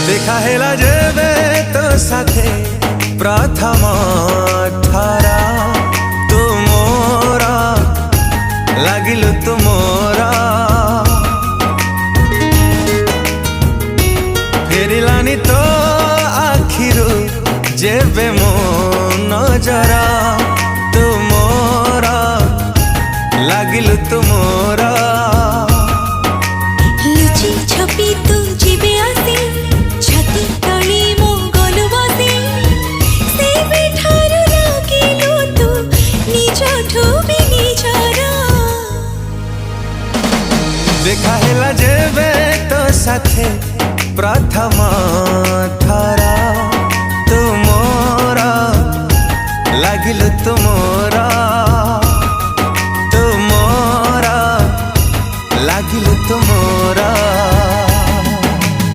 देखा हेला जेबे तो साथे प्रथम ठारा तू मोरा लागिलु तू मोरा फेरिलानी तो आखिरु जेबे मो नजरा तू मोरा लागिलु तू मोरा लुचि छपी तू जीवे आसी छाती तली मो गलु बसी से बेठारु लागिलु तू निजठु भी निजरा देखा हेला जेबे तो साथे प्रथम ठारा तू मोरा लागिलु तू मोरा।